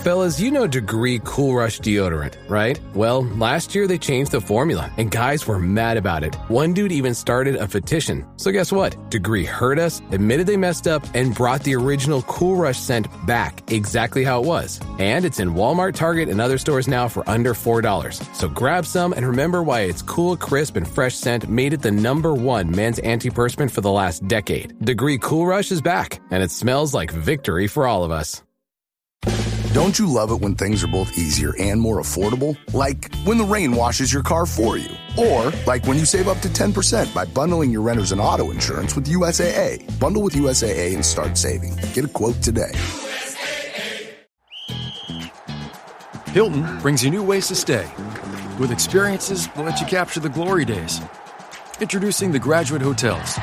Fellas, you know Degree Cool Rush deodorant, right? Well, last year they changed the formula, and guys were mad about it. One dude even started a petition. So guess what? Degree heard us, admitted they messed up, and brought the original Cool Rush scent back exactly how it was. And it's in Walmart, Target, and other stores now for under $4. So grab some and remember why its cool, crisp, and fresh scent made it the #1 men's antiperspirant for the last decade. Degree Cool Rush is back, and it smells like victory for all of us. Don't you love it when things are both easier and more affordable? Like when the rain washes your car for you. Or like when you save up to 10% by bundling your renters and auto insurance with USAA. Bundle with USAA and start saving. Get a quote today. Hilton brings you new ways to stay. With experiences that let you capture the glory days. Introducing the Graduate Hotels.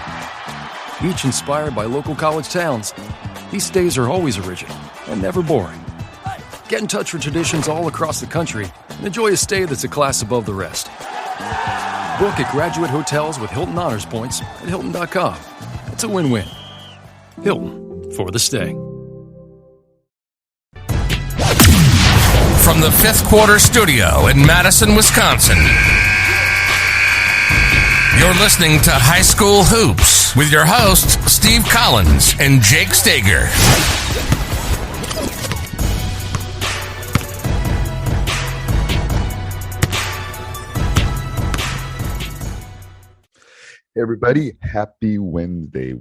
Each inspired by local college towns, these stays are always original and never boring. Get in touch with traditions all across the country and enjoy a stay that's a class above the rest. Book at Graduate Hotels with Hilton Honors Points at Hilton.com. It's a win-win. Hilton, for the stay. From the Fifth Quarter Studio in Madison, Wisconsin, you're listening to High School Hoops with your hosts, Steve Collins and Jake Stager. Hey everybody, happy Wednesday.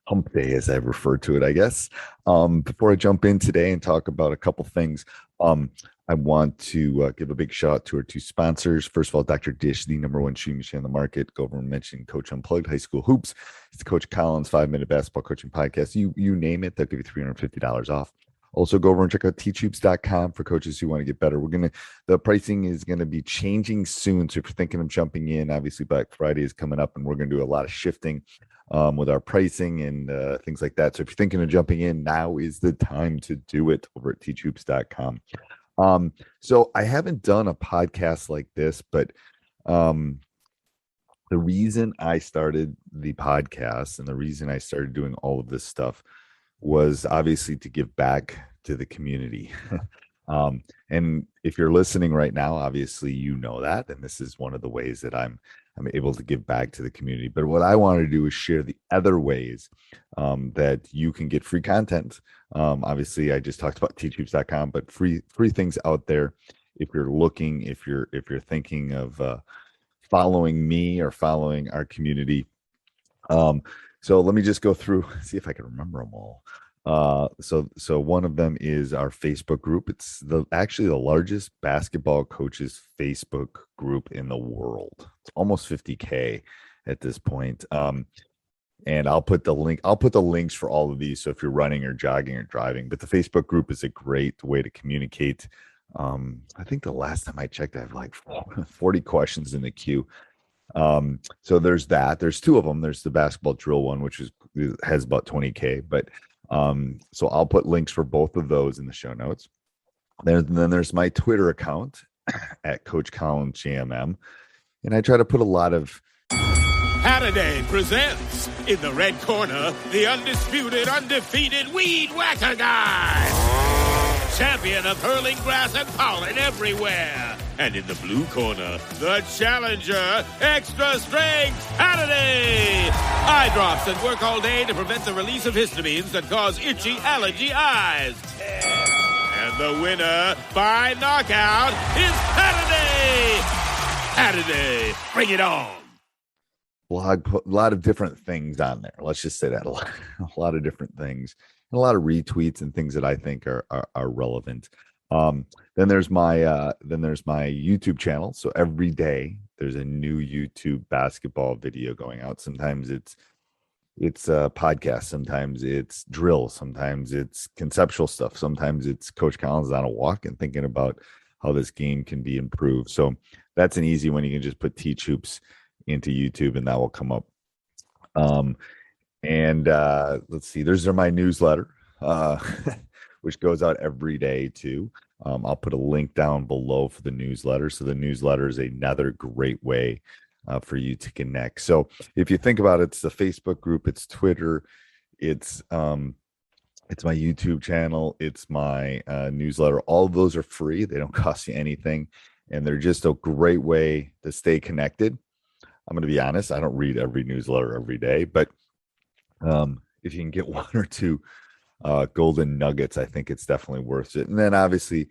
Hump day, as I refer to it, I guess. Before I jump in today and talk about a couple things, I want to give a big shout out to our two sponsors. First of all, Dr. Dish, the #1 shooting machine on the market. Go over and mention Coach Unplugged, High School Hoops. It's the Coach Collins 5-minute basketball coaching podcast. You name it, they'll give you $350 off. Also, go over and check out teachhoops.com for coaches who want to get better. The pricing is going to be changing soon. So if you're thinking of jumping in, obviously Black Friday is coming up and we're going to do a lot of shifting with our pricing and things like that. So if you're thinking of jumping in, now is the time to do it over at teachhoops.com. So I haven't done a podcast like this, but the reason I started the podcast and the reason I started doing all of this stuff was obviously to give back to the community. And if you're listening right now, obviously you know that, and this is one of the ways that I'm able to give back to the community. But what I want to do is share the other ways that you can get free content. Obviously, I just talked about teachhoops.com, but free things out there. If you're looking, if you're thinking of following me or following our community. So let me just go through, see if I can remember them all. So one of them is our Facebook group. It's actually the largest basketball coaches Facebook group in the world. It's almost 50K at this point. And I'll put the links for all of these. So if you're running or jogging or driving, but the Facebook group is a great way to communicate. I think the last time I checked, I have like 40 questions in the queue. So there's that. There's two of them. There's the basketball drill one, which has about 20K, but so I'll put links for both of those in the show notes. Then there's my Twitter account at Coach Collins JMM, and I try to put a lot of Saturday presents in the red corner the undisputed, undefeated weed whacker guy, champion of hurling grass and pollen everywhere. And in the blue corner, the challenger, extra strength Saturday. Eye drops that work all day to prevent the release of histamines that cause itchy allergy eyes. And the winner by knockout is Saturday. Saturday, bring it on. A lot of different things on there. Let's just say that a lot of different things, and a lot of retweets and things that I think are relevant. Then there's my YouTube channel. So every day there's a new YouTube basketball video going out. Sometimes it's a podcast, sometimes it's drill, sometimes it's conceptual stuff, sometimes it's Coach Collins on a walk and thinking about how this game can be improved. So that's an easy one. You can just put Teach Hoops into YouTube and that will come up. Let's see, there's my newsletter, which goes out every day too. I'll put a link down below for the newsletter. So the newsletter is another great way for you to connect. So if you think about it, it's the Facebook group, it's Twitter, it's It's my YouTube channel. It's my newsletter. All of those are free. They don't cost you anything. And they're just a great way to stay connected. I'm going to be honest. I don't read every newsletter every day, but if you can get one or two golden nuggets, I think it's definitely worth it. And then obviously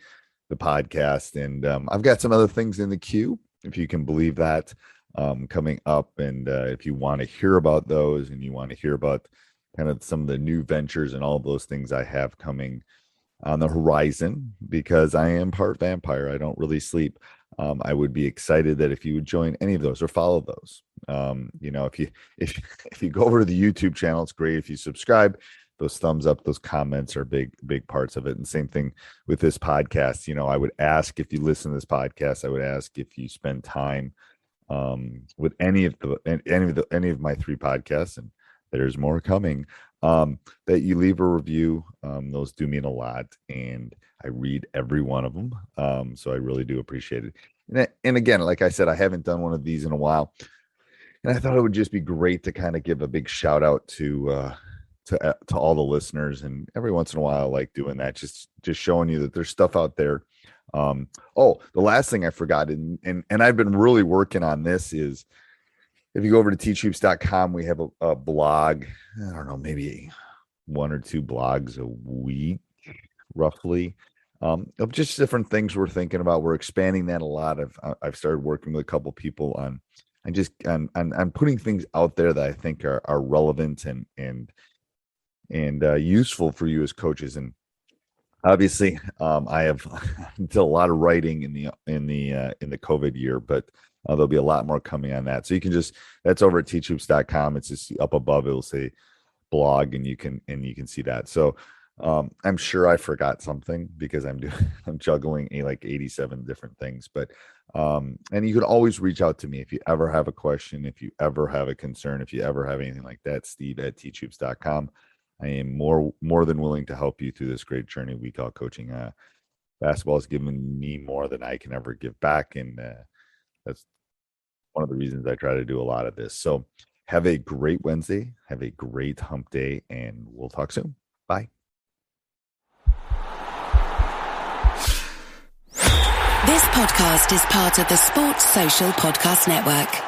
the podcast. And I've got some other things in the queue, if you can believe that, coming up. And if you want to hear about those and you want to hear about kind of some of the new ventures and all of those things I have coming on the horizon, because I am part vampire. I don't really sleep. I would be excited that if you would join any of those or follow those. If you go over to the YouTube channel, it's great. If you subscribe, those thumbs up, those comments are big parts of it. And same thing with this podcast. I would ask, if you listen to this podcast, I would ask if you spend time with any of my 3 podcasts, and there's more coming, that you leave a review. Those do mean a lot, and I read every one of them. So I really do appreciate it. And again, like I said, I haven't done one of these in a while, and I thought it would just be great to kind of give a big shout out to all the listeners. And every once in a while, I like doing that, just showing you that there's stuff out there. The last thing I forgot, and I've been really working on this, is if you go over to teachhoops.com, we have a blog. I don't know, maybe 1 or 2 blogs a week, roughly, of just different things we're thinking about. We're expanding that a lot. I've started working with a couple people on putting things out there that I think are relevant and useful for you as coaches. And obviously, I have did a lot of writing in the COVID year, but there'll be a lot more coming on that. So you can that's over at teachhoops.com. It's just up above. It will say blog, and you can see that. So I'm sure I forgot something because I'm juggling like 87 different things. But and you can always reach out to me if you ever have a question, if you ever have a concern, if you ever have anything like that. Steve at teachhoops.com. I am more than willing to help you through this great journey we call coaching. Basketball has given me more than I can ever give back, and that's one of the reasons I try to do a lot of this. So have a great Wednesday, have a great hump day, and we'll talk soon. Bye. This podcast is part of the Sports Social Podcast Network.